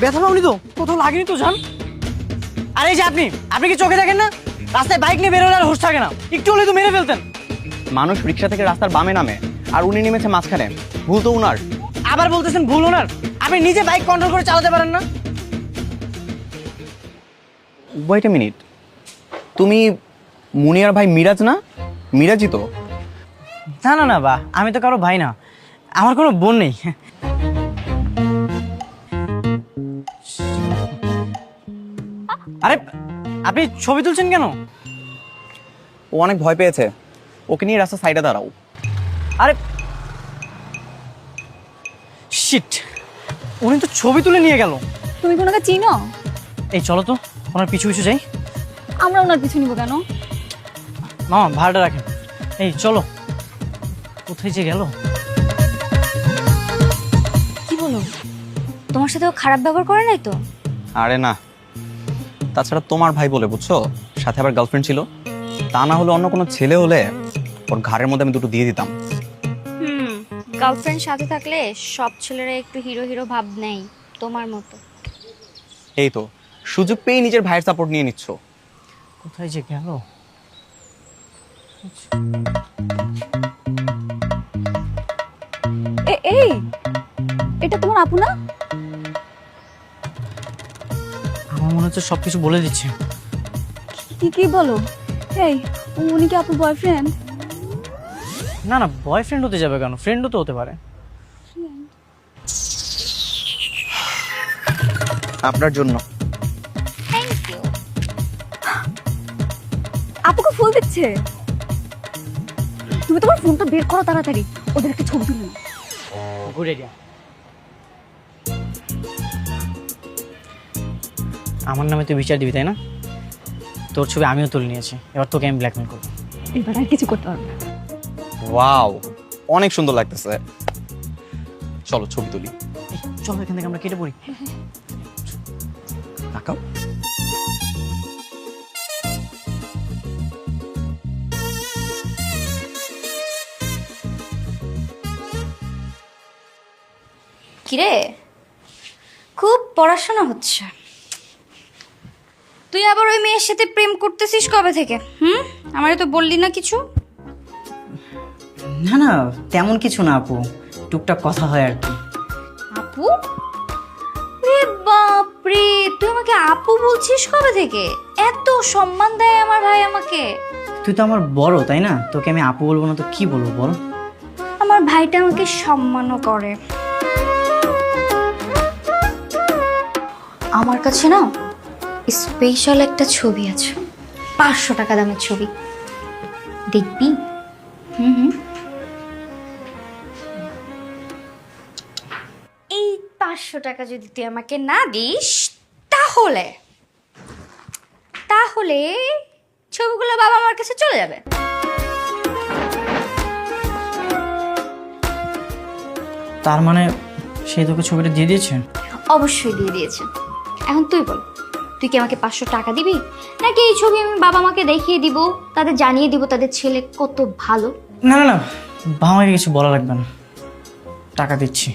ব্যথা পাওনি তো? কোথাও লাগেনি তো জান? আরে এই যে আপনি কি চোখে দেখেন না? রাস্তায় বাইক নিয়ে বেরোলে আর হুঁশ থাকে না, একটু হলেই তো মেরে ফেলতেন। মানুষ রিক্সা থেকে রাস্তার বামে নামে আর উনি নেমেছে মাঝখানে, ভুল তো উনার। আবার বলতেছেন ভুল ওনার? আপনি নিজে বাইক কন্ট্রোল করে চালাতে পারেন না? ওয়েট এ মিনিট, তুমি মুনিয়ার ভাই মিরাজ না? মিরাজই তো। না না না বা, আমি তো কারো ভাই না, আমার কোনো বোন নেই। আরে আপনি ছবি তুলছেন কেন? ও অনেক ভয় পেয়েছে, ওকে নিয়ে রাস্তার সাইডে দাঁড়াও। আরে শিট, উনি তো ছবি তুলে নিয়ে গেল। তুমি কি ওনাকে চিনো? এই চলো তো ওনার পিছু পিছু যাই। আমরা ওনার পিছু নিব কেন? মামা ভাড়াটা রাখেন। এই চলো, কোথায় যে গেল? কি বলো, তোমার সাথে ও খারাপ ব্যবহার করে নাই তো? আরে না, তাছাড়া তোমার ভাই বলে বুঝছো, সাথে আবার গার্লফ্রেন্ড ছিল। তা না হলে অন্য কোনো ছেলে হলে ওর ঘাড়ের মধ্যে আমি দুটো দিয়ে দিতাম। গার্লফ্রেন্ড সাথে থাকলে সব ছেলেরা একটু হিরো হিরো ভাব নেই, তোমার মতো। এই তো সুযোগ পেয়ে নিজের ভাইয়ের সাপোর্ট নিয়ে নিচ্ছ। কোথায় যে গেল? এই, এটা তোমার আপু না? আমার মনে হচ্ছে সবকিছু বলে দিচ্ছে। কি বলো? এই, উনি কি আপুর বয়ফ্রেন্ড? না না, বয়ফ্রেন্ড হতে যাবে কেন, ফ্রেন্ডও তো হতে পারে। আপনার জন্য। Thank you. আপুকে ফুল দিচ্ছে। তুমি তোমার ফোনটা বের করো তাড়াতাড়ি, ওদের একটা ছবি তুলে নাও। Good idea. আমার নামে তুই বিচার দিবি তাই না? তোর ছবি আমিও তুলে নিয়েছি, এবার তোকে আমি ব্ল্যাকমেল করবো। এবার আর কিছু করতে পারবে না। ওয়াও, অনেক সুন্দর লাগতেছে। চলো ছবি তুলি। এই, চলো এখান থেকে আমরা কেটে পড়ি। তাকাও। কিরে, খুব পড়াশোনা হচ্ছে। তুই আবার ওই মেয়ের সাথে প্রেম করতেছিস কবে থেকে? আমারে তো বললি না কিছু। না না, তেমন কিছু না আপু, টুকটাক কথা হয় আর কি। আপু? রে বাপরে, তুই আমাকে আপু বলছিস কবে থেকে? এত সম্মান দেয় আমার ভাই আমাকে। তুই তো আমার বড় তাই না, তোকে আমি আপু বলবো না তো কি বলবো বল? আমার ভাইটা আমাকে সম্মানও করে। আমার কাছে না স্পেশাল একটা ছবি আছে, 500 টাকা দামের ছবি, দেখবি? এই 500 টাকা যদি তুই আমাকে না দিস, তাহলে তাহলে ছবিগুলো বাবা আমার কাছে চলে যাবে। তার মানে সেই তোকে ছবিটা দিয়ে দিয়েছে? অবশ্যই দিয়ে দিয়েছে। এখন তুই বল, তুই কি আমাকে 500 টাকা দিবি, নাকি এই ছবি আমি বাবা মাকে দেখিয়ে দিব, তাদের জানিয়ে দিব তাদের ছেলে কত ভালো? না না না, বাবা মাকে কিছু বলা লাগবে না, টাকা দিচ্ছি।